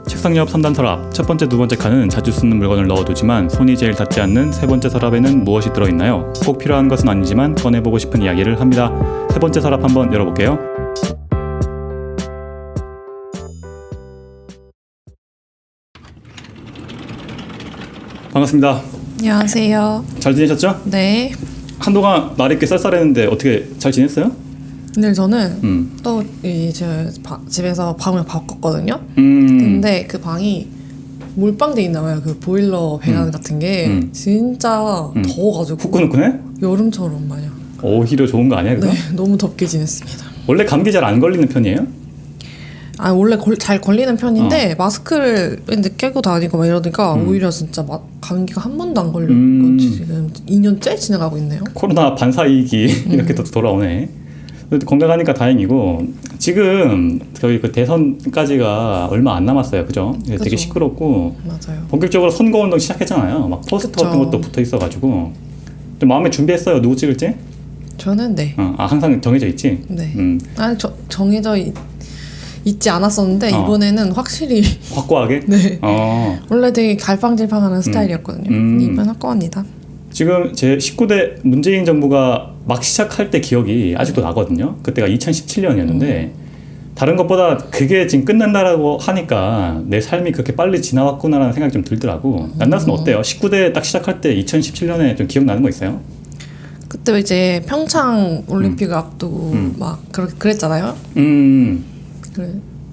책상 옆 3단 서랍, 첫 번째, 두 번째 칸은 자주 쓰는 물건을 넣어두지만 손이 제일 닿지 않는 세 번째 서랍에는 무엇이 들어있나요? 꼭 필요한 것은 아니지만 꺼내보고 싶은 이야기를 합니다. 세 번째 서랍 한번 열어볼게요. 반갑습니다. 안녕하세요. 잘 지내셨죠? 네. 한동안 말이 꽤 쌀쌀했는데 어떻게 잘 지냈어요? 근데 저는 또 이제 집에서 방을 바꿨거든요. 근데 그 방이 몰빵돼 있나 봐요. 그 보일러 배관 같은 게 진짜 더워가지고 후끈후끈해? 여름처럼 마냥. 오히려 좋은 거 아니야 그거? 네, 너무 덥게 지냈습니다. 원래 감기 잘 안 걸리는 편이에요? 아 원래 잘 걸리는 편인데 마스크를 맨날 끼고 다니고 막 이러니까 오히려 진짜 감기가 한 번도 안 걸리고 지금 2년째 지나가고 있네요. 코로나 반사이기 이렇게 또 돌아오네. 건강하니까 다행이고, 지금 저희 그 대선까지가 얼마 안 남았어요, 그죠? 되게 그죠. 시끄럽고 맞아요. 본격적으로 선거운동 시작했잖아요. 막 포스터 그쵸. 같은 것도 붙어 있어가지고 좀 마음에 준비했어요. 누구 찍을지? 저는 네. 항상 정해져 있지. 네. 아니 정해져 있지 않았었는데 이번에는 확실히 확고하게. 네. 원래 되게 갈팡질팡하는 스타일이었거든요. 이번 확고합니다. 지금 제 19대 문재인 정부가 막 시작할 때 기억이 아직도 나거든요. 그때가 2017년이었는데 다른 것보다 그게 지금 끝난다라고 하니까 내 삶이 그렇게 빨리 지나왔구나라는 생각이 좀 들더라고. 난나스는 어때요? 19대 딱 시작할 때 2017년에 좀 기억나는 거 있어요? 그때 이제 평창 올림픽을 앞두고 막 그랬잖아요.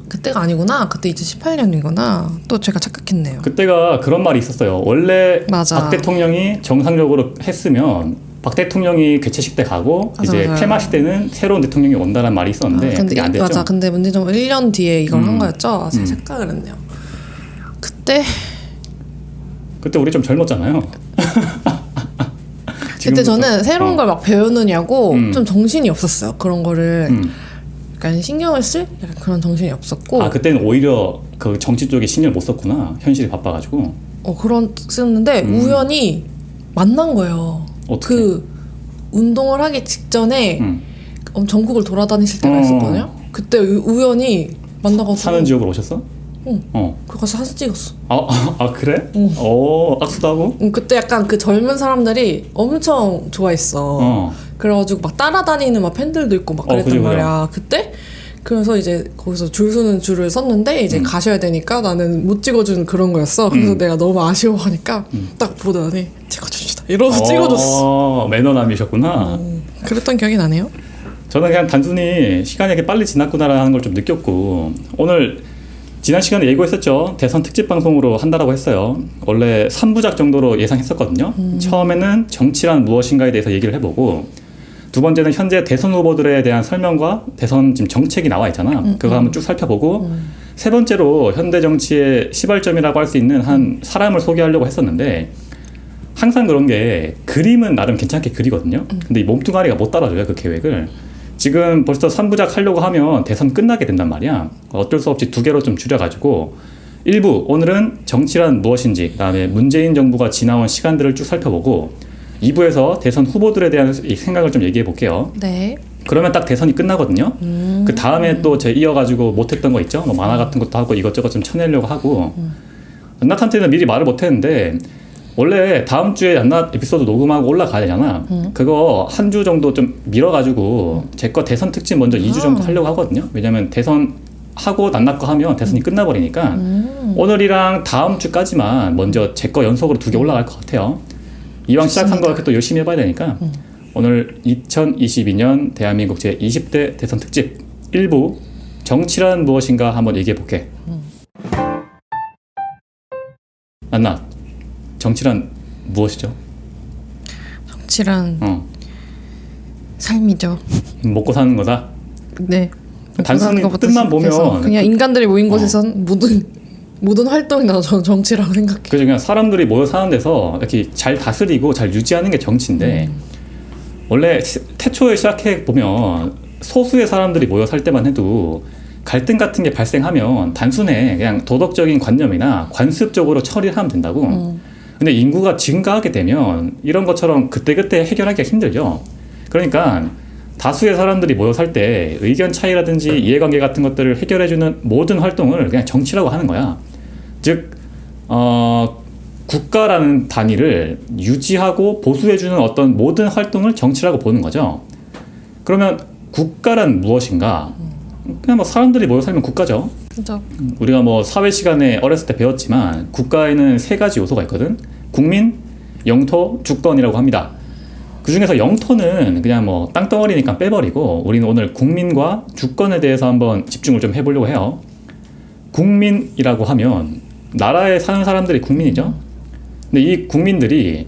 그때가 아니구나. 그때 2018년이구나. 또 제가 착각했네요. 그때가 그런 말이 있었어요. 원래 맞아. 박 대통령이 정상적으로 했으면 박 대통령이 개최식 때 가고 이제 맞아요. 폐막식 때는 새로운 대통령이 온다는 말이 있었는데 근데 그게 안 됐죠. 맞아. 근데 문재인 정부 1년 뒤에 이걸 한 거였죠. 제가 착각을 했네요. 그때 우리 좀 젊었잖아요. 그때 저는 새로운 걸 막 배우느냐고 좀 정신이 없었어요. 그런 거를 약간 신경을 쓸 약간 그런 정신이 없었고. 그때는 오히려 그 정치 쪽에 신경을 못 썼구나. 현실이 바빠가지고. 그랬었는데 우연히 만난 거예요. 어떻게? 그 운동을 하기 직전에 전국을 돌아다니실 때가 있었거든요. 그때 우연히 만나가지고 사는 지역으로 오셨어? 응. 그 가서 사진 찍었어. 그래? 응. 악수도 하고? 그때 약간 그 젊은 사람들이 엄청 좋아했어. 그래가지고 막 따라다니는 막 팬들도 있고 막 그랬단 그죠. 말이야. 그때 그래서 이제 거기서 줄 서는 줄을 섰는데 이제 가셔야 되니까 나는 못 찍어준 그런 거였어. 그래서 내가 너무 아쉬워하니까 딱 보더니 찍어줍시다 이러고 찍어줬어. 매너남이셨구나. 그랬던 기억이 나네요. 저는 그냥 단순히 시간이 이렇게 빨리 지났구나라는 걸 좀 느꼈고, 오늘 지난 시간에 예고했었죠. 대선 특집 방송으로 한다라고 했어요. 원래 3부작 정도로 예상했었거든요. 처음에는 정치란 무엇인가에 대해서 얘기를 해보고, 두 번째는 현재 대선 후보들에 대한 설명과 대선 지금 정책이 나와 있잖아. 그거 한번 쭉 살펴보고, 세 번째로 현대 정치의 시발점이라고 할 수 있는 한 사람을 소개하려고 했었는데, 항상 그런 게 그림은 나름 괜찮게 그리거든요. 근데 이 몸뚱아리가 못 따라줘요, 그 계획을. 지금 벌써 3부작 하려고 하면 대선 끝나게 된단 말이야. 어쩔 수 없이 두 개로 좀 줄여가지고 1부, 오늘은 정치란 무엇인지, 그다음에 문재인 정부가 지나온 시간들을 쭉 살펴보고 2부에서 대선 후보들에 대한 생각을 좀 얘기해 볼게요. 네. 그러면 딱 대선이 끝나거든요. 그 다음에 또 이어가지고 못했던 거 있죠. 뭐 만화 같은 것도 하고 이것저것 좀 쳐내려고 하고. 얀낫한테는 미리 말을 못했는데 원래 다음 주에 얀낫 에피소드 녹음하고 올라가야 되잖아. 그거 한 주 정도 좀 밀어가지고 제 거 대선 특집 먼저 2주 정도 하려고 하거든요. 왜냐면 대선 하고 얀낫 거 하면 대선이 끝나버리니까 오늘이랑 다음 주까지만 먼저 제 거 연속으로 2개 올라갈 것 같아요. 이왕 시작한 거 이렇게 또 열심히 해봐야 되니까 오늘 2022년 대한민국 제20대 대선 특집 1부 정치란 무엇인가 한번 얘기해 볼게. 얀낫, 정치란 무엇이죠? 정치란 삶이죠. 먹고 사는 거다? 네. 단순히 뜻만 보면 그냥 인간들이 모인 곳에선 모든 활동이 나 정치라고 생각해. 그죠. 그냥 사람들이 모여 사는 데서 이렇게 잘 다스리고 잘 유지하는 게 정치인데 원래 태초에 시작해 보면 소수의 사람들이 모여 살 때만 해도 갈등 같은 게 발생하면 단순해 그냥 도덕적인 관념이나 관습적으로 처리를 하면 된다고. 근데 인구가 증가하게 되면 이런 것처럼 그때그때 해결하기가 힘들죠. 그러니까 다수의 사람들이 모여 살 때 의견 차이라든지 이해관계 같은 것들을 해결해주는 모든 활동을 그냥 정치라고 하는 거야. 즉 국가라는 단위를 유지하고 보수해주는 어떤 모든 활동을 정치라고 보는 거죠. 그러면 국가란 무엇인가? 그냥 뭐 사람들이 모여 살면 국가죠. 그죠. 우리가 뭐 사회 시간에 어렸을 때 배웠지만 국가에는 세 가지 요소가 있거든. 국민, 영토, 주권이라고 합니다. 그 중에서 영토는 그냥 뭐 땅덩어리니까 빼버리고 우리는 오늘 국민과 주권에 대해서 한번 집중을 좀 해보려고 해요. 국민이라고 하면 나라에 사는 사람들이 국민이죠. 근데 이 국민들이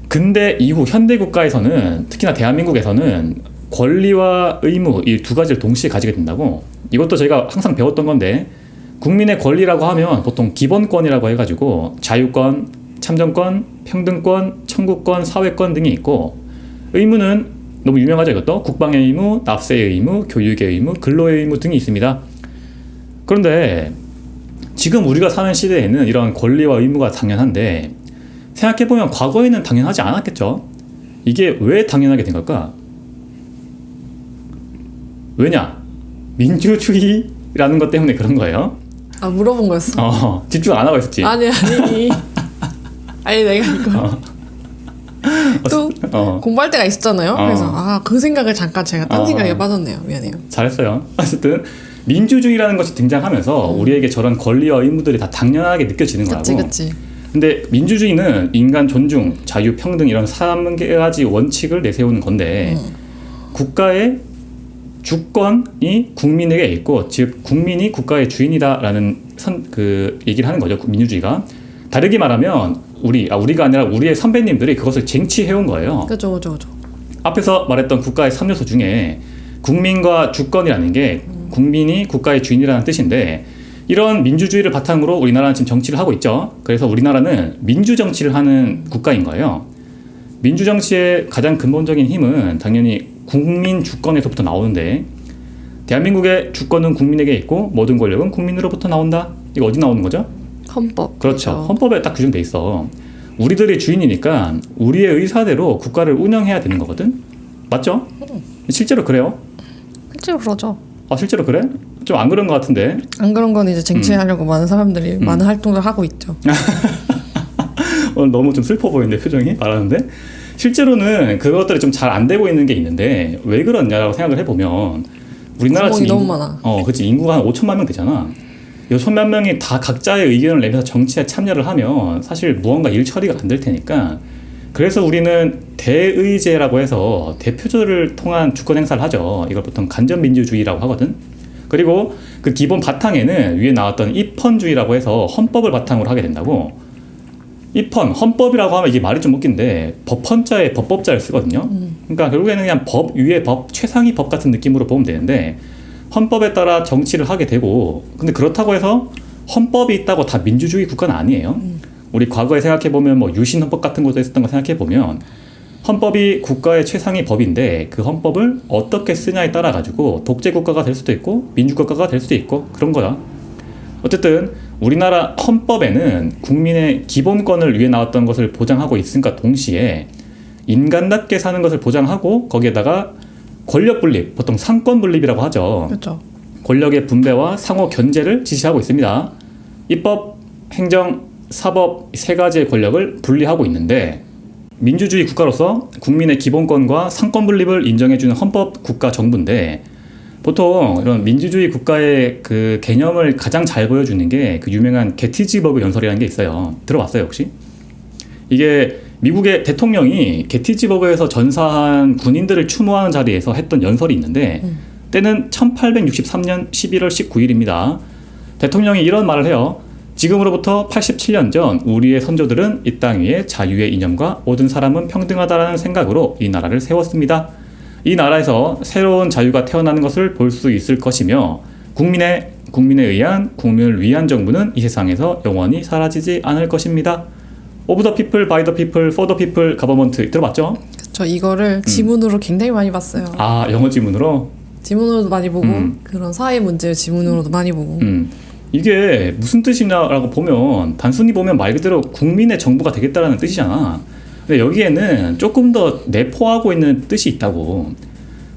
근대 이후 현대 국가에서는 특히나 대한민국에서는 권리와 의무 이 두 가지를 동시에 가지게 된다고. 이것도 저희가 항상 배웠던 건데 국민의 권리라고 하면 보통 기본권이라고 해가지고 자유권, 참정권, 평등권, 청구권, 사회권 등이 있고 의무는 너무 유명하죠. 이것도 국방의 의무, 납세의 의무, 교육의 의무, 근로의 의무 등이 있습니다. 그런데 지금 우리가 사는 시대에는 이런 권리와 의무가 당연한데 생각해보면 과거에는 당연하지 않았겠죠. 이게 왜 당연하게 된 걸까? 왜냐? 민주주의라는 것 때문에 그런 거예요. 아, 물어본 거였어. 집중 안 하고 있었지. 아니. 아니 내가 이거 또 공부할 때가 있었잖아요. 그래서 그 생각을 잠깐 제가 딴 생각에 빠졌네요. 미안해요. 잘했어요. 어쨌든 민주주의라는 것이 등장하면서 우리에게 저런 권리와 의무들이 다 당연하게 느껴지는 거라고. 그치. 근데 민주주의는 인간 존중, 자유, 평등 이런 3가지 원칙을 내세우는 건데 국가의 주권이 국민에게 있고 즉 국민이 국가의 주인이다라는 그 얘기를 하는 거죠. 민주주의가. 다르게 말하면 우리가 아니라 우리의 선배님들이 그것을 쟁취해온 거예요. 그죠. 앞에서 말했던 국가의 3요소 중에 국민과 주권이라는 게 국민이 국가의 주인이라는 뜻인데 이런 민주주의를 바탕으로 우리나라는 지금 정치를 하고 있죠. 그래서 우리나라는 민주정치를 하는 국가인 거예요. 민주정치의 가장 근본적인 힘은 당연히 국민 주권에서부터 나오는데 대한민국의 주권은 국민에게 있고 모든 권력은 국민으로부터 나온다. 이거 어디 나오는 거죠? 헌법. 그렇죠. 헌법에 딱 규정돼 있어. 우리들이 주인이니까 우리의 의사대로 국가를 운영해야 되는 거거든. 맞죠? 실제로 그래요. 실제로 그러죠. 실제로 그래? 좀 안 그런 것 같은데. 안 그런 건 이제 쟁취하려고 많은 사람들이 많은 활동을 하고 있죠. 오늘 너무 좀 슬퍼 보이는데 표정이 말하는데 실제로는 그것들이 좀 잘 안 되고 있는 게 있는데 왜 그러냐라고 생각을 해보면 우리나라 지금 너무 많아. 그렇지. 인구가 한 5천만 명 되잖아. 이 5천만 명이 다 각자의 의견을 내면서 정치에 참여를 하면 사실 무언가 일 처리가 안 될 테니까 그래서 우리는 대의제라고 해서 대표조를 통한 주권 행사를 하죠. 이걸 보통 간접민주주의라고 하거든. 그리고 그 기본 바탕에는 위에 나왔던 입헌주의라고 해서 헌법을 바탕으로 하게 된다고. 입헌, 헌법이라고 하면 이게 말이 좀 웃긴데 법헌자에 법법자를 쓰거든요. 그러니까 결국에는 그냥 법 위에 법, 최상위 법 같은 느낌으로 보면 되는데 헌법에 따라 정치를 하게 되고 근데 그렇다고 해서 헌법이 있다고 다 민주주의 국가는 아니에요. 우리 과거에 생각해보면 뭐 유신헌법 같은 것도 있었던 거 생각해보면 헌법이 국가의 최상위 법인데 그 헌법을 어떻게 쓰냐에 따라 가지고 독재 국가가 될 수도 있고 민주국가가 될 수도 있고 그런 거야. 어쨌든 우리나라 헌법에는 국민의 기본권을 위해 나왔던 것을 보장하고 있음과 동시에 인간답게 사는 것을 보장하고 거기에다가 권력 분립, 보통 상권 분립이라고 하죠. 그렇죠. 권력의 분배와 상호 견제를 지시하고 있습니다. 입법, 행정, 사법 세 가지의 권력을 분리하고 있는데 민주주의 국가로서 국민의 기본권과 상권 분립을 인정해주는 헌법 국가 정부인데 보통 이런 민주주의 국가의 그 개념을 가장 잘 보여주는 게 그 유명한 게티즈버그 연설이라는 게 있어요. 들어봤어요 혹시? 이게 미국의 대통령이 게티즈버그에서 전사한 군인들을 추모하는 자리에서 했던 연설이 있는데 때는 1863년 11월 19일입니다. 대통령이 이런 말을 해요. 지금으로부터 87년 전 우리의 선조들은 이 땅 위에 자유의 이념과 모든 사람은 평등하다라는 생각으로 이 나라를 세웠습니다. 이 나라에서 새로운 자유가 태어나는 것을 볼 수 있을 것이며 국민에 의한 국민을 위한 정부는 이 세상에서 영원히 사라지지 않을 것입니다. Of the people, by the people, for the people, government 들어봤죠? 그렇죠. 이거를 지문으로 굉장히 많이 봤어요. 영어 지문으로? 지문으로도 많이 보고 그런 사회 문제를 지문으로도 많이 보고 이게 무슨 뜻이냐라고 보면 단순히 보면 말 그대로 국민의 정부가 되겠다라는 뜻이잖아. 근데 여기에는 조금 더 내포하고 있는 뜻이 있다고.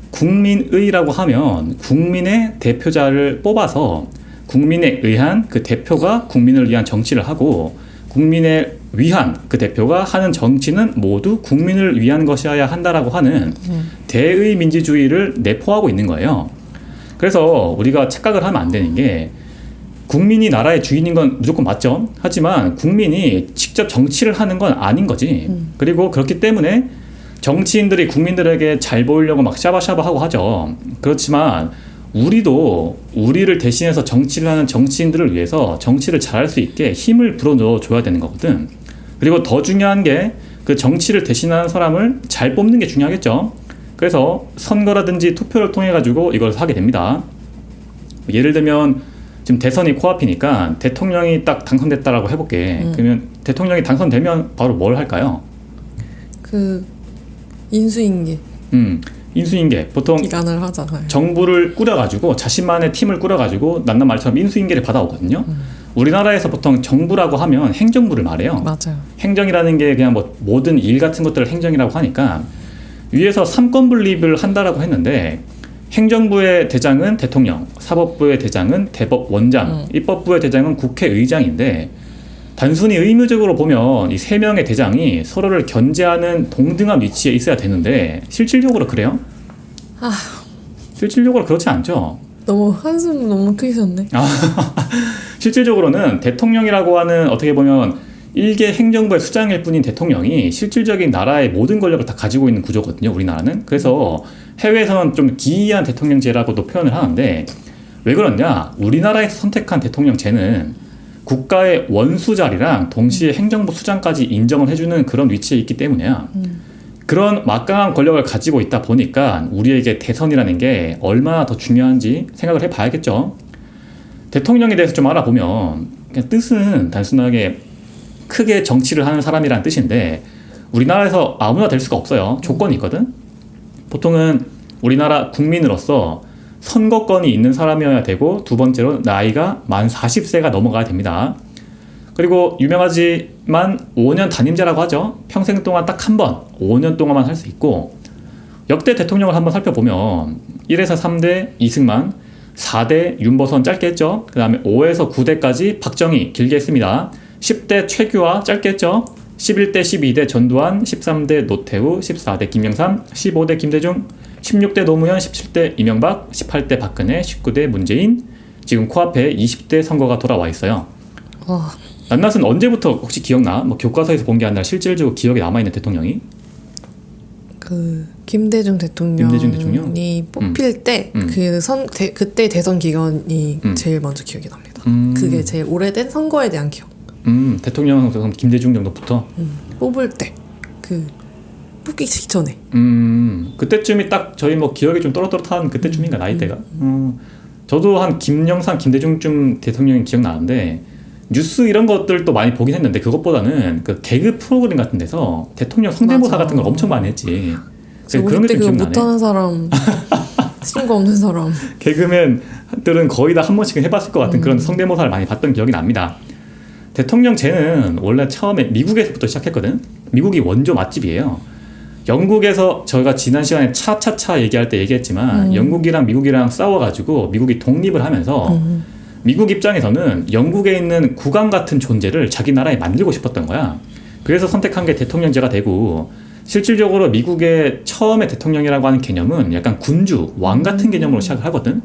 국민의라고 하면 국민의 대표자를 뽑아서 국민에 의한 그 대표가 국민을 위한 정치를 하고 국민에 위한 그 대표가 하는 정치는 모두 국민을 위한 것이어야 한다라고 하는 대의 민주주의를 내포하고 있는 거예요. 그래서 우리가 착각을 하면 안 되는 게 국민이 나라의 주인인 건 무조건 맞죠. 하지만 국민이 직접 정치를 하는 건 아닌 거지. 그리고 그렇기 때문에 정치인들이 국민들에게 잘 보이려고 막 샤바샤바하고 하죠. 그렇지만 우리도 우리를 대신해서 정치를 하는 정치인들을 위해서 정치를 잘할 수 있게 힘을 불어넣어줘야 되는 거거든. 그리고 더 중요한 게 그 정치를 대신하는 사람을 잘 뽑는 게 중요하겠죠. 그래서 선거라든지 투표를 통해 가지고 이걸 하게 됩니다. 예를 들면 지금 대선이 코앞이니까 대통령이 딱 당선됐다라고 해볼게. 그러면 대통령이 당선되면 바로 뭘 할까요? 그 인수인계 인수인계 보통 기간을 하잖아요. 정부를 꾸려가지고 자신만의 팀을 꾸려가지고 난난 말처럼 인수인계를 받아오거든요. 우리나라에서 보통 정부라고 하면 행정부를 말해요. 맞아요. 행정이라는 게 그냥 뭐 모든 일 같은 것들을 행정이라고 하니까 위에서 삼권 분립을 한다라고 했는데 행정부의 대장은 대통령, 사법부의 대장은 대법원장, 입법부의 대장은 국회의장인데 단순히 의무적으로 보면 이 세 명의 대장이 서로를 견제하는 동등한 위치에 있어야 되는데 실질적으로 그래요? 실질적으로 그렇지 않죠. 너무 한숨 너무 크셨네. 실질적으로는 대통령이라고 하는 어떻게 보면 일개 행정부의 수장일 뿐인 대통령이 실질적인 나라의 모든 권력을 다 가지고 있는 구조거든요. 우리나라는. 그래서 해외에서는 좀 기이한 대통령제라고도 표현을 하는데 왜 그러냐? 우리나라에서 선택한 대통령제는 국가의 원수 자리랑 동시에 행정부 수장까지 인정을 해주는 그런 위치에 있기 때문이야. 그런 막강한 권력을 가지고 있다 보니까 우리에게 대선이라는 게 얼마나 더 중요한지 생각을 해봐야겠죠. 대통령에 대해서 좀 알아보면 그냥 뜻은 단순하게 크게 정치를 하는 사람이라는 뜻인데 우리나라에서 아무나 될 수가 없어요. 조건이 있거든. 보통은 우리나라 국민으로서 선거권이 있는 사람이어야 되고 두 번째로 나이가 만 40세가 넘어가야 됩니다. 그리고 유명하지만 5년 단임제라고 하죠. 평생 동안 딱 한 번 5년 동안만 할 수 있고 역대 대통령을 한번 살펴보면 1에서 3대 이승만, 4대 윤보선 짧게 했죠. 그 다음에 5에서 9대까지 박정희 길게 했습니다. 10대 최규하 짧게 했죠. 11대 12대 전두환, 13대 노태우, 14대 김영삼, 15대 김대중, 16대 노무현, 17대 이명박, 18대 박근혜, 19대 문재인, 지금 코앞에 20대 선거가 돌아와 있어요. 낱낱은 언제부터 혹시 기억나? 뭐 교과서에서 본 게 아니라 실질적으로 기억에 남아있는 대통령이? 그 김대중 대통령이 뽑힐 때 그때 대선 기간이 제일 먼저 기억이 납니다. 그게 제일 오래된 선거에 대한 기억. 대통령 김대중 정도부터 뽑을 때 그 뽑기 직전에. 그때쯤이 딱 저희 뭐 기억이 좀 또렷또렷한 그때쯤인가 나이대가. 저도 한 김영삼, 김대중쯤 대통령이 기억나는데 뉴스 이런 것들도 많이 보긴 했는데 그것보다는 그 개그 프로그램 같은 데서 대통령 성대모사 같은 걸 엄청 많이 했지. 그런 게 좀 기억나네. 못하는 사람, 친구 없는 사람. 개그맨들은 거의 다 한 번씩은 해봤을 것 같은 그런 성대모사를 많이 봤던 기억이 납니다. 대통령제는 원래 처음에 미국에서부터 시작했거든. 미국이 원조 맛집이에요. 영국에서 저희가 지난 시간에 차차차 얘기할 때 얘기했지만 영국이랑 미국이랑 싸워가지고 미국이 독립을 하면서 미국 입장에서는 영국에 있는 국왕 같은 존재를 자기 나라에 만들고 싶었던 거야. 그래서 선택한 게 대통령제가 되고 실질적으로 미국의 처음에 대통령이라고 하는 개념은 약간 군주, 왕 같은 개념으로 시작을 하거든.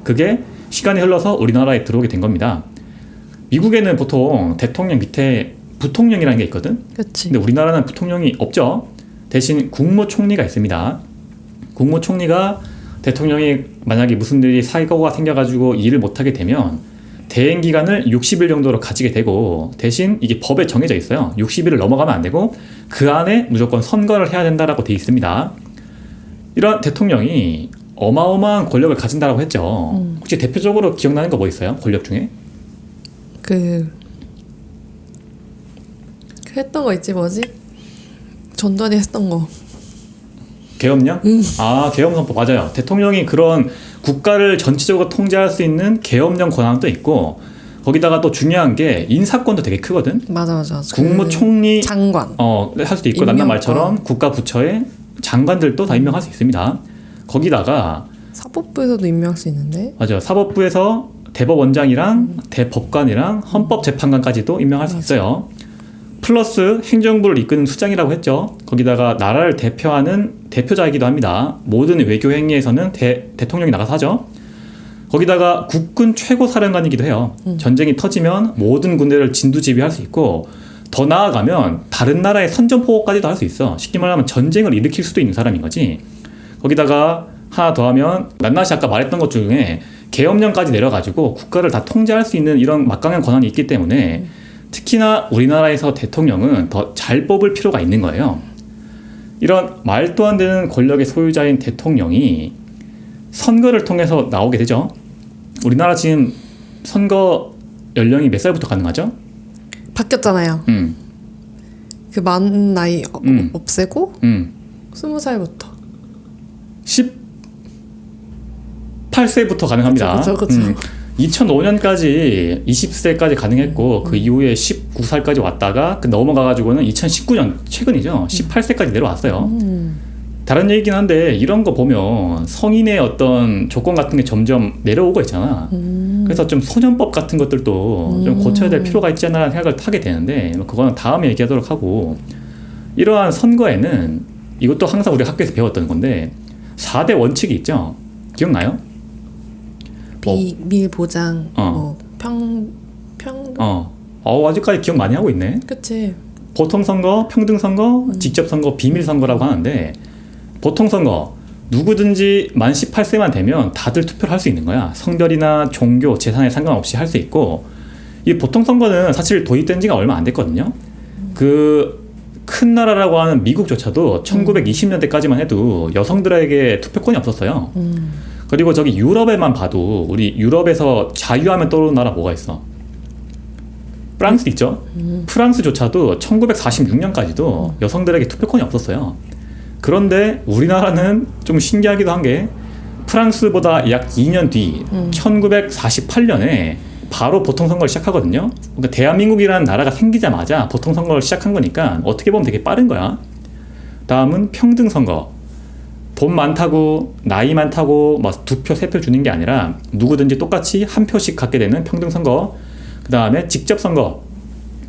그게 시간이 흘러서 우리나라에 들어오게 된 겁니다. 미국에는 보통 대통령 밑에 부통령이라는 게 있거든. 그치. 근데 우리나라는 부통령이 없죠. 대신 국무총리가 있습니다. 국무총리가 대통령이 만약에 무슨 일이 사고가 생겨가지고 일을 못하게 되면 대행 기간을 60일 정도로 가지게 되고 대신 이게 법에 정해져 있어요. 60일을 넘어가면 안 되고 그 안에 무조건 선거를 해야 된다라고 돼 있습니다. 이런 대통령이 어마어마한 권력을 가진다라고 했죠. 혹시 대표적으로 기억나는 거 뭐 있어요? 권력 중에? 그 했던 거 있지 뭐지? 전두환이 했던 거. 계엄령? 계엄선포 맞아요. 대통령이 그런 국가를 전체적으로 통제할 수 있는 계엄령 권한도 있고 거기다가 또 중요한 게 인사권도 되게 크거든. 맞아. 국무총리 장관 할 수도 있고 난난 말처럼 국가 부처의 장관들도 다 임명할 수 있습니다. 거기다가 사법부에서도 임명할 수 있는데. 맞아요. 사법부에서 대법원장이랑 대법관이랑 헌법재판관까지도 임명할 수 있어요. 플러스 행정부를 이끄는 수장이라고 했죠. 거기다가 나라를 대표하는 대표자이기도 합니다. 모든 외교 행위에서는 대통령이 나가서 하죠. 거기다가 국군 최고 사령관이기도 해요. 전쟁이 터지면 모든 군대를 진두지휘할 수 있고 더 나아가면 다른 나라의 선전포고까지도 할 수 있어. 쉽게 말하면 전쟁을 일으킬 수도 있는 사람인 거지. 거기다가 하나 더 하면 낱낱이 아까 말했던 것 중에 계엄령까지 내려가지고 국가를 다 통제할 수 있는 이런 막강한 권한이 있기 때문에 특히나 우리나라에서 대통령은 더 잘 뽑을 필요가 있는 거예요. 이런 말도 안 되는 권력의 소유자인 대통령이 선거를 통해서 나오게 되죠. 우리나라 지금 선거 연령이 몇 살부터 가능하죠? 바뀌었잖아요. 그 만 나이 없애고 20살부터 18세부터 가능합니다. 그렇죠. 2005년까지 20세까지 가능했고 그 이후에 19살까지 왔다가 넘어가가지고는 2019년 최근이죠. 18세까지 내려왔어요. 다른 얘기긴 한데 이런 거 보면 성인의 어떤 조건 같은 게 점점 내려오고 있잖아. 그래서 좀 소년법 같은 것들도 좀 고쳐야 될 필요가 있지 않나 생각을 하게 되는데 그거는 다음에 얘기하도록 하고 이러한 선거에는 이것도 항상 우리 학교에서 배웠던 건데 4대 원칙이 있죠. 기억나요? 비밀 보장, 아직까지 기억 많이 하고 있네. 그치. 보통 선거, 평등 선거, 직접 선거, 비밀 선거라고 하는데 보통 선거 누구든지 만 18세만 되면 다들 투표를 할 수 있는 거야. 성별이나 종교, 재산에 상관없이 할 수 있고 이 보통 선거는 사실 도입된 지가 얼마 안 됐거든요. 그 큰 나라라고 하는 미국조차도 1920년대까지만 해도 여성들에게 투표권이 없었어요. 그리고 저기 유럽에만 봐도 우리 유럽에서 자유하면 떠오르는 나라 뭐가 있어? 프랑스 있죠? 프랑스조차도 1946년까지도 여성들에게 투표권이 없었어요. 그런데 우리나라는 좀 신기하기도 한 게 프랑스보다 약 2년 뒤 1948년에 바로 보통선거를 시작하거든요. 그러니까 대한민국이라는 나라가 생기자마자 보통선거를 시작한 거니까 어떻게 보면 되게 빠른 거야. 다음은 평등선거. 돈 많다고 나이 많다고 막 2표 3표 주는 게 아니라 누구든지 똑같이 한 표씩 갖게 되는 평등선거. 그 다음에 직접선거.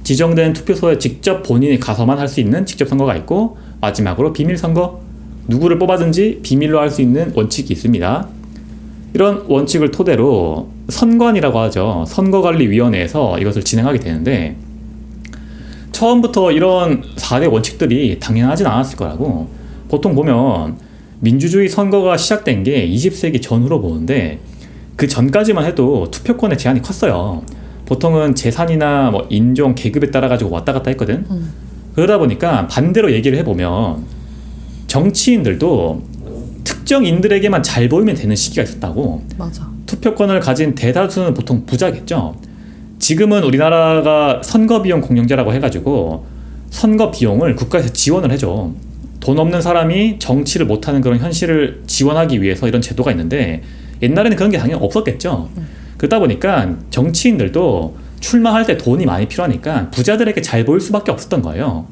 지정된 투표소에 직접 본인이 가서만 할 수 있는 직접선거가 있고 마지막으로 비밀선거. 누구를 뽑아든지 비밀로 할 수 있는 원칙이 있습니다. 이런 원칙을 토대로 선관이라고 하죠. 선거관리위원회에서 이것을 진행하게 되는데 처음부터 이런 4대 원칙들이 당연하진 않았을 거라고. 보통 보면 민주주의 선거가 시작된 게 20세기 전후로 보는데 그 전까지만 해도 투표권의 제한이 컸어요. 보통은 재산이나 뭐 인종, 계급에 따라 가지고 왔다 갔다 했거든. 그러다 보니까 반대로 얘기를 해보면 정치인들도 특정인들에게만 잘 보이면 되는 시기가 있었다고. 맞아. 투표권을 가진 대다수는 보통 부자겠죠. 지금은 우리나라가 선거비용 공영제라고 해가지고 선거 비용을 국가에서 지원을 해줘. 돈 없는 사람이 정치를 못하는 그런 현실을 지원하기 위해서 이런 제도가 있는데 옛날에는 그런 게 당연히 없었겠죠. 그러다 보니까 정치인들도 출마할 때 돈이 많이 필요하니까 부자들에게 잘 보일 수밖에 없었던 거예요.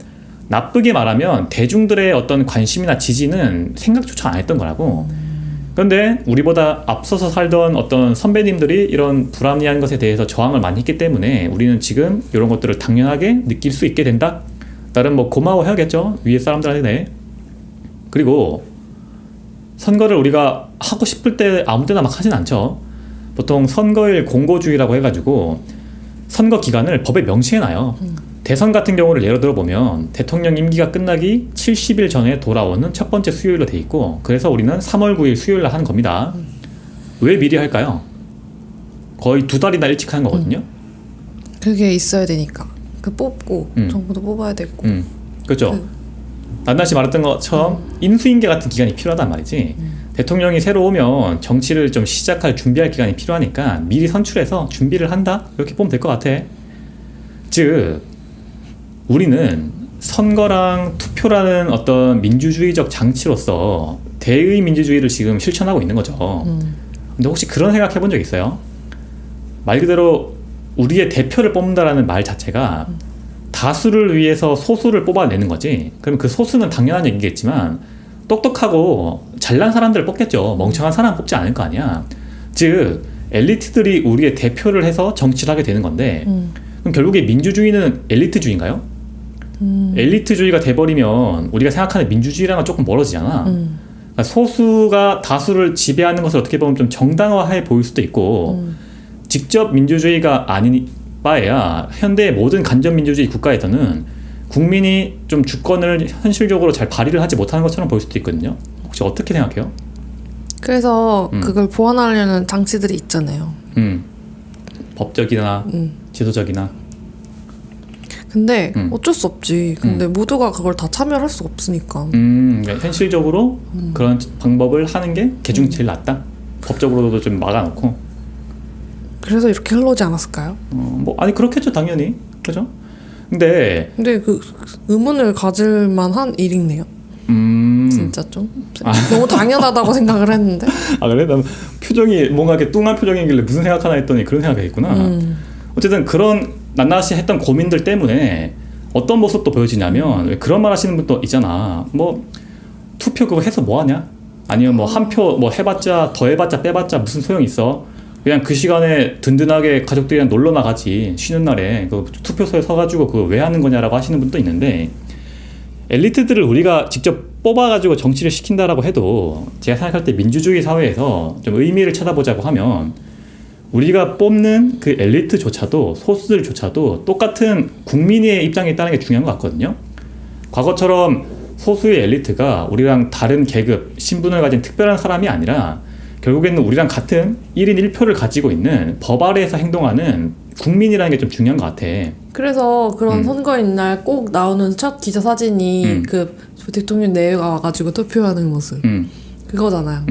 나쁘게 말하면 대중들의 어떤 관심이나 지지는 생각조차 안 했던 거라고. 그런데 우리보다 앞서서 살던 어떤 선배님들이 이런 불합리한 것에 대해서 저항을 많이 했기 때문에 우리는 지금 이런 것들을 당연하게 느낄 수 있게 된다. 나름 뭐 고마워해야겠죠. 위에 사람들한테. 그리고 선거를 우리가 하고 싶을 때 아무 때나 막 하진 않죠. 보통 선거일 공고주의라고 해가지고 선거 기간을 법에 명시해놔요. 대선 같은 경우를 예로 들어보면 대통령 임기가 끝나기 70일 전에 돌아오는 첫 번째 수요일로 돼 있고 그래서 우리는 3월 9일 수요일날 하는 겁니다. 왜 미리 할까요? 거의 2달이나 일찍 하는 거거든요. 그게 있어야 되니까. 그 뽑고 정부도 뽑아야 되고. 그렇죠. 낱낱이 말했던 것처럼 인수인계 같은 기간이 필요하단 말이지. 대통령이 새로 오면 정치를 좀 시작할 준비할 기간이 필요하니까 미리 선출해서 준비를 한다? 이렇게 보면 될 것 같아. 즉 우리는 선거랑 투표라는 어떤 민주주의적 장치로서 대의 민주주의를 지금 실천하고 있는 거죠. 근데 혹시 그런 생각 해본 적 있어요? 말 그대로 우리의 대표를 뽑는다라는 말 자체가 다수를 위해서 소수를 뽑아내는 거지. 그럼 그 소수는 당연한 얘기겠지만 똑똑하고 잘난 사람들을 뽑겠죠. 멍청한 사람 뽑지 않을 거 아니야. 즉 엘리트들이 우리의 대표를 해서 정치를 하게 되는 건데 그럼 결국에 민주주의는 엘리트주의인가요? 엘리트주의가 돼버리면 우리가 생각하는 민주주의랑은 조금 멀어지잖아. 그러니까 소수가 다수를 지배하는 것을 어떻게 보면 좀 정당화해 보일 수도 있고 직접 민주주의가 아닌 바에야 현대의 모든 간접민주주의 국가에서는 국민이 좀 주권을 현실적으로 잘 발휘를 하지 못하는 것처럼 보일 수도 있거든요. 혹시 어떻게 생각해요? 그래서 그걸 보완하려는 장치들이 있잖아요. 법적이나 제도적이나. 근데 어쩔 수 없지. 근데 모두가 그걸 다 참여할 수 없으니까. 그러니까 현실적으로 그런 방법을 하는 게 개중 제일 낫다. 법적으로도 좀 막아놓고. 그래서 이렇게 흘러오지 않았을까요? 뭐 아니 그렇겠죠 당연히. 그죠? 근데 그 의문을 가질 만한 일이네요. 진짜 좀 너무 당연하다고 생각을 했는데. 아 그래? 난 표정이 뭔가 이렇게 뚱한 표정이길래 무슨 생각하나 했더니 그런 생각이 있구나. 어쨌든 그런 낱낱이 했던 고민들 때문에 어떤 모습도 보여지냐면 왜 그런 말 하시는 분도 있잖아. 뭐 투표 그거 해서 뭐 하냐? 아니면 뭐 한 표 뭐 해봤자 더 해봤자 빼봤자 무슨 소용이 있어? 그냥 그 시간에 든든하게 가족들이랑 놀러 나가지. 쉬는 날에 그 투표소에 서가지고 그거 왜 하는 거냐라고 하시는 분도 있는데 엘리트들을 우리가 직접 뽑아가지고 정치를 시킨다라고 해도 제가 생각할 때 민주주의 사회에서 좀 의미를 찾아보자고 하면 우리가 뽑는 그 엘리트조차도 소수들조차도 똑같은 국민의 입장에 있다는 게 중요한 것 같거든요. 과거처럼 소수의 엘리트가 우리랑 다른 계급, 신분을 가진 특별한 사람이 아니라 결국에는 우리랑 같은 1인 1표를 가지고 있는 법 아래에서 행동하는 국민이라는 게 좀 중요한 것 같아. 그래서 그런 선거인 날 꼭 나오는 첫 기자 사진이 그 대통령 내외가 와가지고 투표하는 모습. 그거잖아요.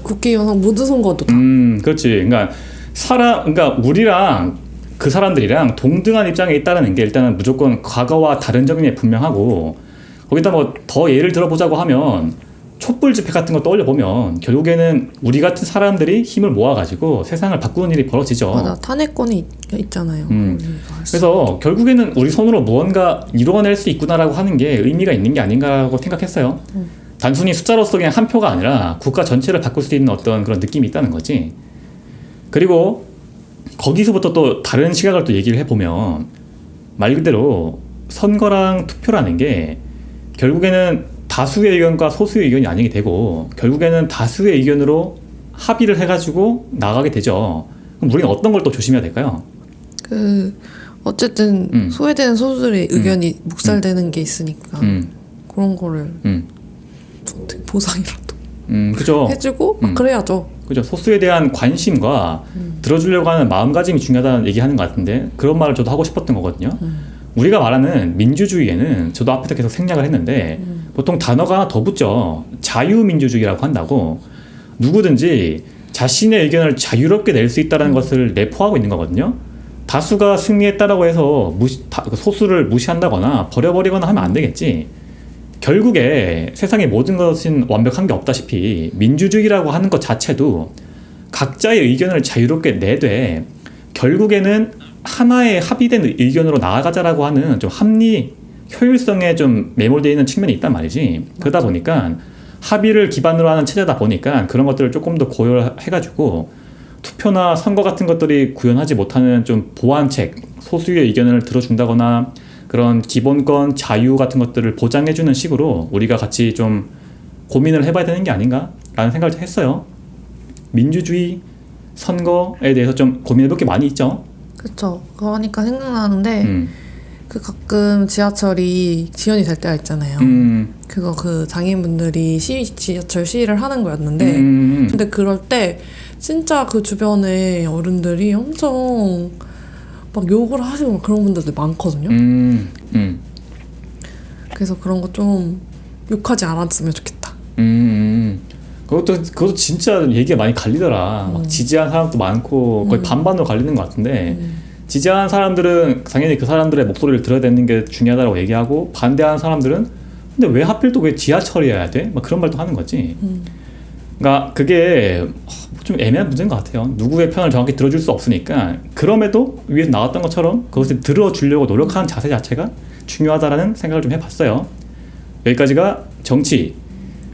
국회의원 모든 선거도 다. 그렇지. 그러니까 우리랑 그 사람들이랑 동등한 입장에 있다는 게 일단은 무조건 과거와 다른 점이 분명하고 거기다 뭐 더 예를 들어보자고 하면 촛불 집회 같은 거 떠올려 보면 결국에는 우리 같은 사람들이 힘을 모아가지고 세상을 바꾸는 일이 벌어지죠. 맞아. 탄핵권이 있잖아요. 그래서 결국에는 우리 손으로 무언가 이루어낼 수 있구나라고 하는 게 의미가 있는 게 아닌가라고 생각했어요. 단순히 숫자로서 그냥 한 표가 아니라 국가 전체를 바꿀 수 있는 어떤 그런 느낌이 있다는 거지. 그리고 거기서부터 또 다른 시각을 또 얘기를 해보면 말 그대로 선거랑 투표라는 게 결국에는 다수의 의견과 소수의 의견이 아니게 되고 결국에는 다수의 의견으로 합의를 해가지고 나가게 되죠. 그럼 우리는 어떤 걸 또 조심해야 될까요? 어쨌든 소외되는 소수들의 의견이 묵살되는 게 있으니까 그런 거를 어떻게 보상이라도 그죠. 해주고 그래야죠. 그죠. 소수에 대한 관심과 들어주려고 하는 마음가짐이 중요하다는 얘기하는 것 같은데 그런 말을 저도 하고 싶었던 거거든요. 우리가 말하는 민주주의에는 저도 앞에서 계속 생략을 했는데 보통 단어가 하나 더 붙죠. 자유민주주의라고 한다고. 누구든지 자신의 의견을 자유롭게 낼 수 있다는 것을 내포하고 있는 거거든요. 다수가 승리했다라고 해서 소수를 무시한다거나 버려버리거나 하면 안 되겠지. 결국에 세상의 모든 것은 완벽한 게 없다시피 민주주의라고 하는 것 자체도 각자의 의견을 자유롭게 내되 결국에는 하나의 합의된 의견으로 나아가자라고 하는 좀 합리 효율성에 좀 매몰되어 있는 측면이 있단 말이지. 그러다 보니까 합의를 기반으로 하는 체제다 보니까 그런 것들을 조금 더 고려해가지고 투표나 선거 같은 것들이 구현하지 못하는 좀 보완책, 소수의 의견을 들어준다거나 그런 기본권, 자유 같은 것들을 보장해주는 식으로 우리가 같이 좀 고민을 해봐야 되는 게 아닌가라는 생각을 했어요. 민주주의, 선거에 대해서 좀 고민해볼 게 많이 있죠. 그렇죠. 그거 하니까 생각나는데 그 가끔 지하철이 지연이 될 때가 있잖아요. 그거 그 장애인분들이 지하철 시위를 하는 거였는데 근데 그럴 때 진짜 그 주변에 어른들이 엄청 막 욕을 하시고 그런 분들도 많거든요. 그래서 그런 거 좀 욕하지 않았으면 좋겠다. 그것도 진짜 얘기가 많이 갈리더라. 막 지지한 사람도 많고 거의 반반으로 갈리는 것 같은데 지지한 사람들은 당연히 그 사람들의 목소리를 들어야 되는 게 중요하다고 얘기하고 반대하는 사람들은 근데 왜 하필 또 왜 지하철이어야 돼? 막 그런 말도 하는 거지. 그러니까 그게 좀 애매한 문제인 것 같아요. 누구의 편을 정확히 들어줄 수 없으니까 그럼에도 위에서 나왔던 것처럼 그것을 들어주려고 노력하는 자세 자체가 중요하다라는 생각을 좀 해봤어요. 여기까지가 정치,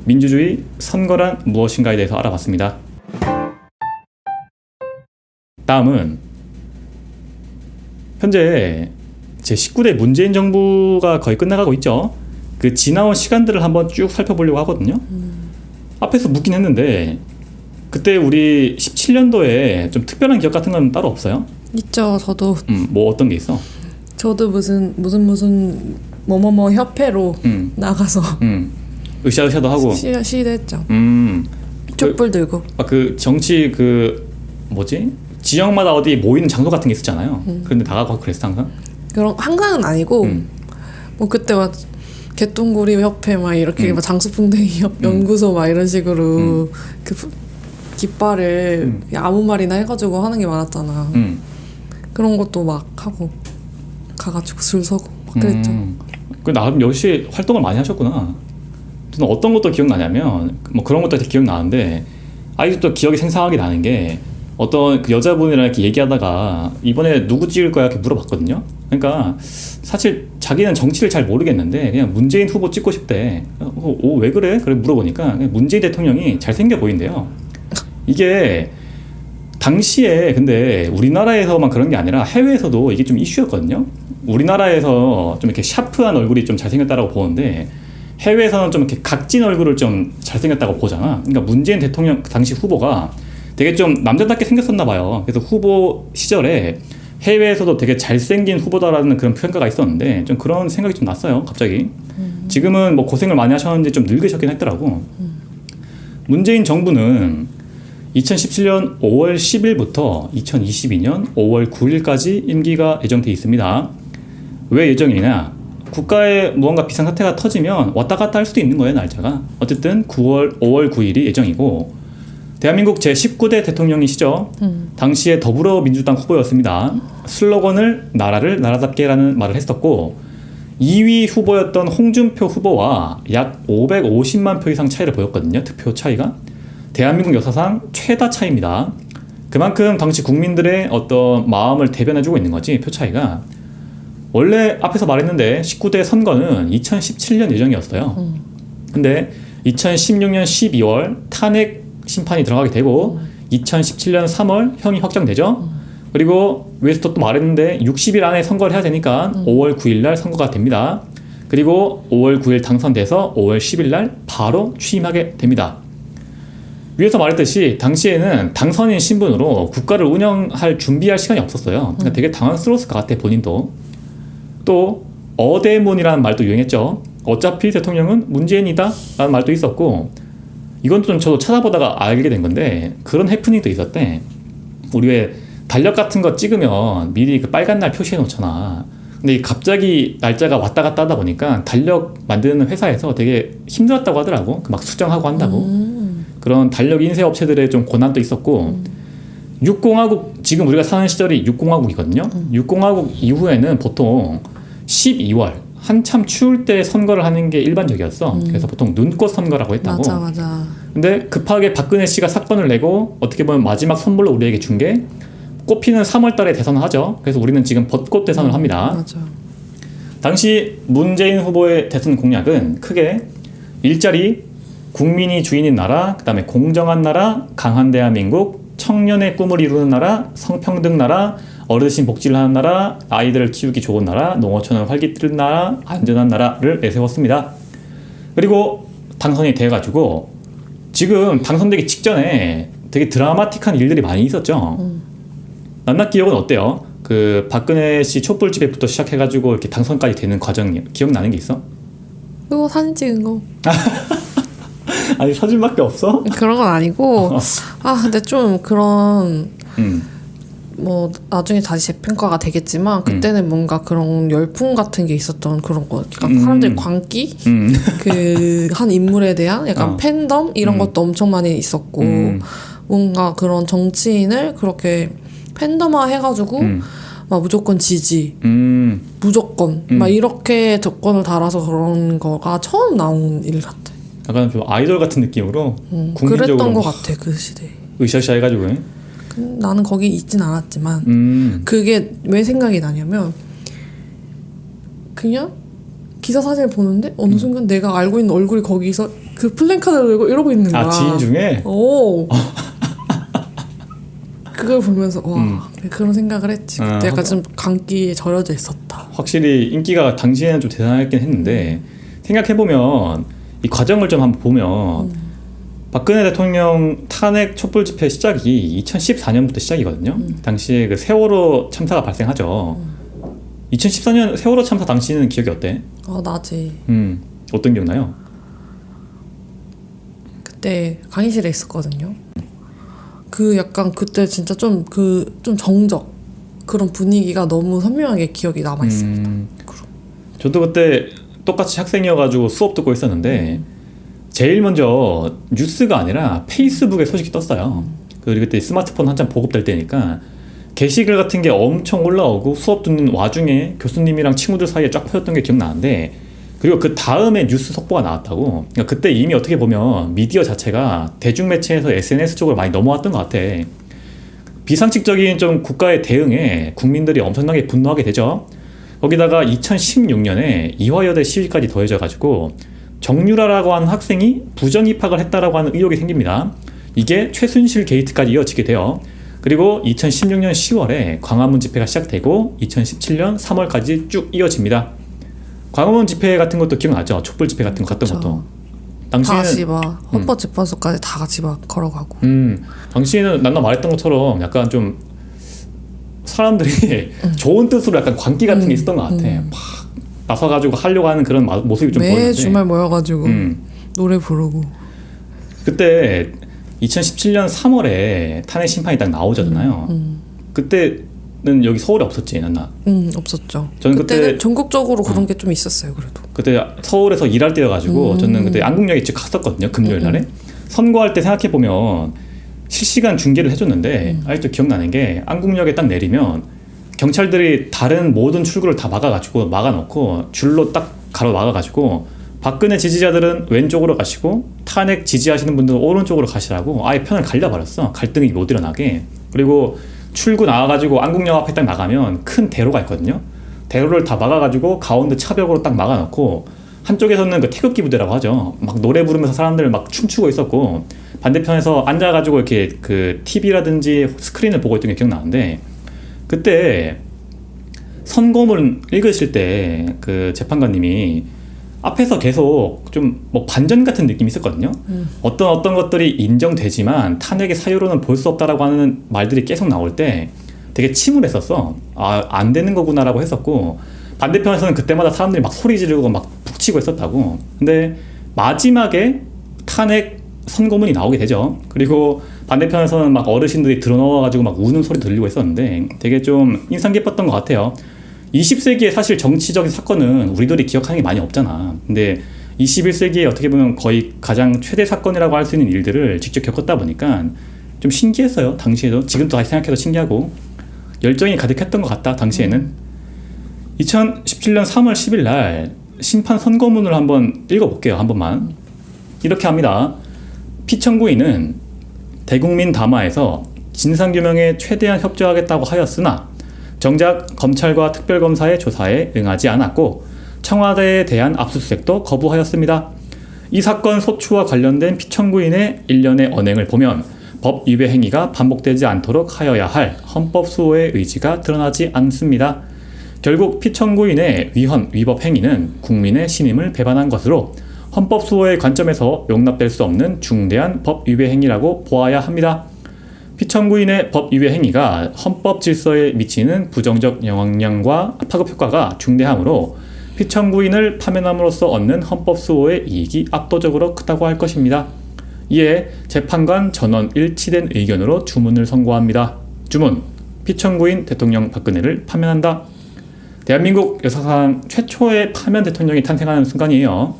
민주주의, 선거란 무엇인가에 대해서 알아봤습니다. 다음은 현재 제 19대 문재인 정부가 거의 끝나가고 있죠. 그 지나온 시간들을 한번 쭉 살펴보려고 하거든요. 앞에서 묻긴 했는데 그때 우리 17년도에 좀 특별한 기억 같은 건 따로 없어요? 있죠. 저도 뭐 어떤 게 있어? 저도 무슨 뭐뭐뭐 협회로 나가서 으쌰으쌰도 하고 시위도 했죠. 촛불 들고. 그 정치 그 뭐지? 지역마다 어디 모이는 장소 같은 게 있었잖아요. 그런데 나가고 그랬어 항상? 그런 항상은 아니고 뭐 그때 막 개똥고리 협회 막 이렇게 막 장수풍뎅이 연구소 막 이런 식으로 그 깃발을 아무 말이나 해가지고 하는 게 많았잖아. 그런 것도 막 하고 가가지고 줄 서고 막 그랬죠. 그 나름 역시 활동을 많이 하셨구나. 저는 어떤 것도 기억나냐면 뭐 그런 것도 기억나는데 아직도 기억이 생생하게 나는 게 어떤 그 여자분이랑 이렇게 얘기하다가 이번에 누구 찍을 거야 이렇게 물어봤거든요. 그러니까 사실 자기는 정치를 잘 모르겠는데 그냥 문재인 후보 찍고 싶대. 왜 그래? 그래 물어보니까 문재인 대통령이 잘생겨 보인대요. 이게 당시에 근데 우리나라에서만 그런 게 아니라 해외에서도 이게 좀 이슈였거든요. 우리나라에서 좀 이렇게 샤프한 얼굴이 좀 잘생겼다라고 보는데 해외에서는 좀 이렇게 각진 얼굴을 좀 잘생겼다고 보잖아. 그러니까 문재인 대통령 당시 후보가 되게 좀 남자답게 생겼었나 봐요. 그래서 후보 시절에 해외에서도 되게 잘생긴 후보다라는 그런 평가가 있었는데 좀 그런 생각이 좀 났어요. 갑자기. 지금은 뭐 고생을 많이 하셨는지 좀 늙으셨긴 했더라고. 문재인 정부는 2017년 5월 10일부터 2022년 5월 9일까지 임기가 예정돼 있습니다. 왜 예정이냐? 국가에 무언가 비상사태가 터지면 왔다 갔다 할 수도 있는 거예요, 날짜가. 어쨌든 5월 9일이 예정이고 대한민국 제19대 대통령이시죠. 당시에 더불어민주당 후보였습니다. 슬로건을 나라를 나라답게라는 말을 했었고 2위 후보였던 홍준표 후보와 약 550만 표 이상 차이를 보였거든요. 득표 차이가. 대한민국 역사상 최다 차이입니다. 그만큼 당시 국민들의 어떤 마음을 대변해주고 있는 거지, 표 차이가. 원래 앞에서 말했는데 19대 선거는 2017년 예정이었어요. 근데 2016년 12월 탄핵 심판이 들어가게 되고 2017년 3월 형이 확정되죠. 그리고 위에서 또 말했는데 60일 안에 선거를 해야 되니까 5월 9일 날 선거가 됩니다. 그리고 5월 9일 당선돼서 5월 10일 날 바로 취임하게 됩니다. 위에서 말했듯이 당시에는 당선인 신분으로 국가를 운영할 준비할 시간이 없었어요. 그러니까 되게 당황스러웠을 것 같아, 본인도. 또 어대문이라는 말도 유행했죠. 어차피 대통령은 문재인이다 라는 말도 있었고 이건 좀 저도 찾아보다가 알게 된 건데 그런 해프닝도 있었대. 우리 왜 달력 같은 거 찍으면 미리 그 빨간 날 표시해 놓잖아. 근데 갑자기 날짜가 왔다 갔다 하다 보니까 달력 만드는 회사에서 되게 힘들었다고 하더라고. 막 수정하고 한다고. 그런 달력 인쇄 업체들의 좀 고난도 있었고 6공화국, 지금 우리가 사는 시절이 6공화국이거든요. 6공화국 이후에는 보통 12월 한참 추울 때 선거를 하는 게 일반적이었어. 그래서 보통 눈꽃 선거라고 했다고. 맞아. 근데 급하게 박근혜 씨가 사건을 내고 어떻게 보면 마지막 선물로 우리에게 준 게 꽃피는 3월 달에 대선을 하죠. 그래서 우리는 지금 벚꽃 대선을 합니다. 맞아. 당시 문재인 후보의 대선 공약은 크게 일자리, 국민이 주인인 나라, 그다음에 공정한 나라, 강한 대한민국, 청년의 꿈을 이루는 나라, 성평등 나라, 어르신 복지를 하는 나라, 아이들을 키우기 좋은 나라, 농어촌을 활기뜨는 나라, 안전한 나라를 내세웠습니다. 그리고 당선이 돼가지고 지금 당선되기 직전에 되게 드라마틱한 일들이 많이 있었죠. 낱낱 기억은 어때요? 그 박근혜 씨 촛불 집회부터 시작해가지고 이렇게 당선까지 되는 과정 기억나는 게 있어? 그거 사진 찍은 거. 아니 사진밖에 없어? 그런 건 아니고 근데 좀 그런 뭐 나중에 다시 재평가가 되겠지만 그때는 뭔가 그런 열풍 같은 게 있었던 그런 거. 그러니까 사람들이 광기? 그 한 인물에 대한 약간 팬덤 이런 것도 엄청 많이 있었고 뭔가 그런 정치인을 그렇게 팬덤화 해가지고 막 무조건 지지, 무조건 막 이렇게 조건을 달아서 그런 거가 처음 나온 일 같아. 약간 좀 아이돌 같은 느낌으로 그랬던 것 같아 그 시대에. 으쌰으쌰 해가지고. 나는 거기 있진 않았지만 그게 왜 생각이 나냐면 그냥 기사 사진을 보는데 어느 순간 내가 알고 있는 얼굴이 거기서 그 플랜카드를 들고 이러고 있는 거야. 아 지인 중에? 오. 그걸 보면서 와 그런 생각을 했지. 그때 약간 확- 좀 감기에 절여져 있었다. 확실히 인기가 당시에는 좀 대단하긴 했는데 생각해보면 이 과정을 좀 한번 보면 박근혜 대통령 탄핵 촛불 집회 시작이 2014년부터 시작이거든요. 당시에 그 세월호 참사가 발생하죠. 2014년 세월호 참사 당시는 기억이 어때? 나지. 어떤 기억나요? 그때 강의실에 있었거든요. 그 약간 그때 진짜 좀 정적 그런 분위기가 너무 선명하게 기억이 남아 있습니다. 저도 그때 똑같이 학생이어가지고 수업 듣고 있었는데 제일 먼저 뉴스가 아니라 페이스북에 소식이 떴어요. 그리고 그때 스마트폰 한참 보급될 때니까 게시글 같은 게 엄청 올라오고 수업 듣는 와중에 교수님이랑 친구들 사이에 쫙 퍼졌던 게 기억나는데 그리고 그 다음에 뉴스 속보가 나왔다고. 그러니까 그때 이미 어떻게 보면 미디어 자체가 대중매체에서 SNS 쪽으로 많이 넘어왔던 것 같아. 비상식적인 좀 국가의 대응에 국민들이 엄청나게 분노하게 되죠. 거기다가 2016년에 이화여대 시위까지 더해져가지고 정유라라고 하는 학생이 부정 입학을 했다라고 하는 의혹이 생깁니다. 이게 최순실 게이트까지 이어지게 돼요. 그리고 2016년 10월에 광화문 집회가 시작되고 2017년 3월까지 쭉 이어집니다. 광화문 집회 같은 것도 기억나죠? 촛불 집회 같은 거 갔던 것도. 다 같이 막 헌법재판소까지 다 같이 막 걸어가고. 당시에는 난나 말했던 것처럼 약간 좀 사람들이 좋은 뜻으로 약간 광기 같은 게 있었던 것 같아. 막 나서가지고 하려고 하는 그런 모습이 좀 보였는데 매 주말 모여가지고 노래 부르고. 그때 2017년 3월에 탄핵 심판이 딱 나오잖아요. 그때는 여기 서울에 없었지, 난나. 없었죠. 저는 그때는 그때 전국적으로 그런 게 좀 있었어요, 그래도. 그때 서울에서 일할 때여가지고 저는 그때 안국역에 쭉 갔었거든요, 금요일 날에. 선거할 때 생각해 보면 실시간 중계를 해줬는데 아직도 기억나는 게 안국역에 딱 내리면 경찰들이 다른 모든 출구를 다 막아놓고 줄로 딱 가로 막아가지고 박근혜 지지자들은 왼쪽으로 가시고 탄핵 지지하시는 분들은 오른쪽으로 가시라고 아예 편을 갈려버렸어. 갈등이 못 일어나게. 그리고 출구 나와가지고 안국역 앞에 딱 나가면 큰 대로가 있거든요. 대로를 다 막아가지고 가운데 차벽으로 딱 막아놓고 한쪽에서는 그 태극기 부대라고 하죠. 막 노래 부르면서 사람들 막 춤추고 있었고 반대편에서 앉아가지고 이렇게 그 TV라든지 스크린을 보고 있던 게 기억나는데 그때 선고문 읽으실 때 그 재판관님이 앞에서 계속 좀 뭐 반전 같은 느낌이 있었거든요. 어떤 것들이 인정되지만 탄핵의 사유로는 볼 수 없다라고 하는 말들이 계속 나올 때 되게 침울했었어. 안 되는 거구나라고 했었고 반대편에서는 그때마다 사람들이 막 소리 지르고 막 북치고 있었다고. 근데 마지막에 탄핵 선고문이 나오게 되죠. 그리고 반대편에서는 막 어르신들이 들어넣어가지고 막 우는 소리 들리고 있었는데 되게 좀 인상 깊었던 것 같아요. 20세기에 사실 정치적인 사건은 우리들이 기억하는 게 많이 없잖아. 근데 21세기에 어떻게 보면 거의 가장 최대 사건이라고 할 수 있는 일들을 직접 겪었다 보니까 좀 신기했어요. 당시에도. 지금도 다시 생각해도 신기하고 열정이 가득했던 것 같다. 당시에는. 2017년 3월 10일 날 심판 선고문을 한번 읽어볼게요. 한 번만. 이렇게 합니다. 피청구인은 대국민 담화에서 진상규명에 최대한 협조하겠다고 하였으나 정작 검찰과 특별검사의 조사에 응하지 않았고 청와대에 대한 압수수색도 거부하였습니다. 이 사건 소추와 관련된 피청구인의 일련의 언행을 보면 법 위배 행위가 반복되지 않도록 하여야 할 헌법 수호의 의지가 드러나지 않습니다. 결국 피청구인의 위헌, 위법 행위는 국민의 신임을 배반한 것으로 헌법 수호의 관점에서 용납될 수 없는 중대한 법 위배 행위라고 보아야 합니다. 피청구인의 법 위배 행위가 헌법 질서에 미치는 부정적 영향과 파급 효과가 중대하므로 피청구인을 파면함으로써 얻는 헌법 수호의 이익이 압도적으로 크다고 할 것입니다. 이에 재판관 전원 일치된 의견으로 주문을 선고합니다. 주문: 피청구인 대통령 박근혜를 파면한다. 대한민국 역사상 최초의 파면 대통령이 탄생하는 순간이에요.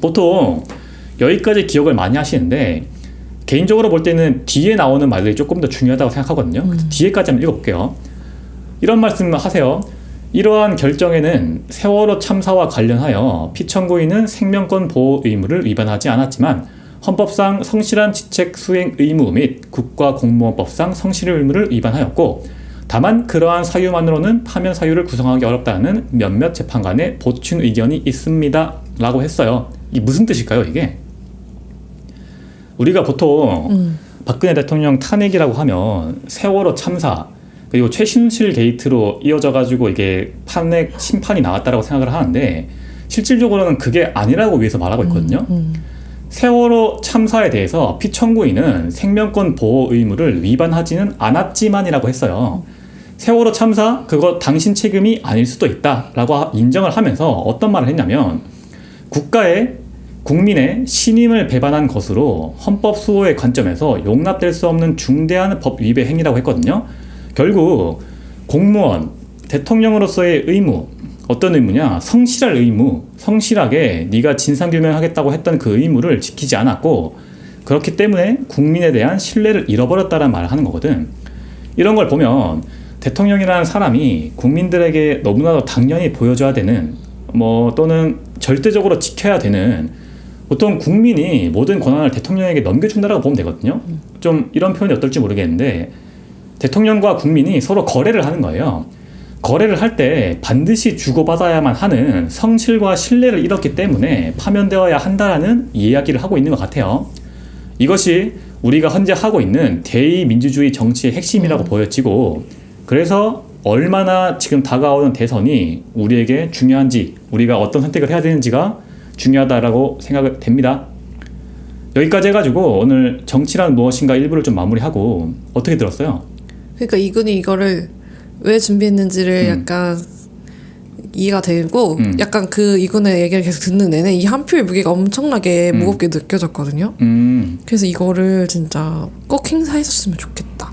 보통 여기까지 기억을 많이 하시는데 개인적으로 볼 때는 뒤에 나오는 말들이 조금 더 중요하다고 생각하거든요. 뒤에까지 한번 읽어볼게요. 이런 말씀을 하세요. 이러한 결정에는 세월호 참사와 관련하여 피청구인은 생명권 보호 의무를 위반하지 않았지만 헌법상 성실한 직책 수행 의무 및 국가공무원법상 성실 의무를 위반하였고 다만 그러한 사유만으로는 파면 사유를 구성하기 어렵다는 몇몇 재판관의 보충 의견이 있습니다. 라고 했어요. 이게 무슨 뜻일까요, 이게? 우리가 보통 박근혜 대통령 탄핵이라고 하면 세월호 참사 그리고 최순실 게이트로 이어져 가지고 이게 탄핵 심판이 나왔다라고 생각을 하는데 실질적으로는 그게 아니라고 위해서 말하고 있거든요. 세월호 참사에 대해서 피청구인은 생명권 보호 의무를 위반하지는 않았지만이라고 했어요. 세월호 참사 그거 당신 책임이 아닐 수도 있다라고 인정을 하면서 어떤 말을 했냐면 국가의 국민의 신임을 배반한 것으로 헌법 수호의 관점에서 용납될 수 없는 중대한 법 위배 행위라고 했거든요. 결국 공무원, 대통령으로서의 의무, 어떤 의무냐? 성실할 의무, 성실하게 네가 진상규명하겠다고 했던 그 의무를 지키지 않았고 그렇기 때문에 국민에 대한 신뢰를 잃어버렸다는 말을 하는 거거든. 이런 걸 보면 대통령이라는 사람이 국민들에게 너무나도 당연히 보여줘야 되는 또는 절대적으로 지켜야 되는 보통 국민이 모든 권한을 대통령에게 넘겨준다라고 보면 되거든요. 좀 이런 표현이 어떨지 모르겠는데 대통령과 국민이 서로 거래를 하는 거예요. 거래를 할 때 반드시 주고받아야만 하는 성실과 신뢰를 잃었기 때문에 파면되어야 한다라는 이야기를 하고 있는 것 같아요. 이것이 우리가 현재 하고 있는 대의민주주의 정치의 핵심이라고 보여지고 그래서 얼마나 지금 다가오는 대선이 우리에게 중요한지 우리가 어떤 선택을 해야 되는지가 중요하다라고 생각이 됩니다. 여기까지 해가지고 오늘 정치란 무엇인가 일부를 좀 마무리하고 어떻게 들었어요? 그러니까 이군이 이거를 왜 준비했는지를 약간 이해가 되고 약간 그 이군의 얘기를 계속 듣는 내내 이 한 표의 무게가 엄청나게 무겁게 느껴졌거든요. 그래서 이거를 진짜 꼭 행사했었으면 좋겠다.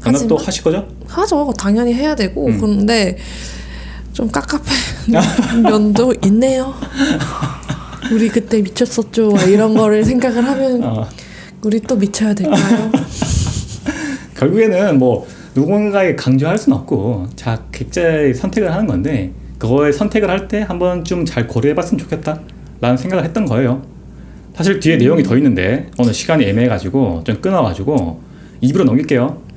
하지만 또 하실 거죠? 하죠. 당연히 해야 되고 그런데 좀 깝깝한 면도 있네요. 우리 그때 미쳤었죠. 이런 거를 생각을 하면 우리 또 미쳐야 될까요? 결국에는 누군가에게 강조할 수는 없고 각자의 선택을 하는 건데 그거에 선택을 할 때 한번 좀 잘 고려해봤으면 좋겠다 라는 생각을 했던 거예요. 사실 뒤에 내용이 더 있는데 오늘 시간이 애매해가지고 좀 끊어가지고 2부로 넘길게요.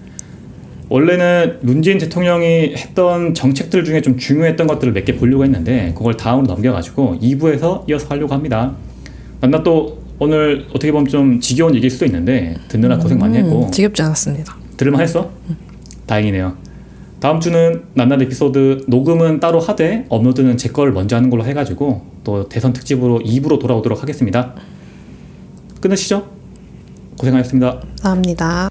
원래는 문재인 대통령이 했던 정책들 중에 좀 중요했던 것들을 몇 개 보려고 했는데 그걸 다음으로 넘겨가지고 2부에서 이어서 하려고 합니다. 나 또 오늘 어떻게 보면 좀 지겨운 얘기일 수도 있는데 듣느라 고생 많이 했고 지겹지 않았습니다. 들을만 했어? 다행이네요. 다음 주는 낱낱 에피소드 녹음은 따로 하되 업로드는 제 거를 먼저 하는 걸로 해가지고 또 대선 특집으로 2부로 돌아오도록 하겠습니다. 끊으시죠? 고생하셨습니다. 감사합니다.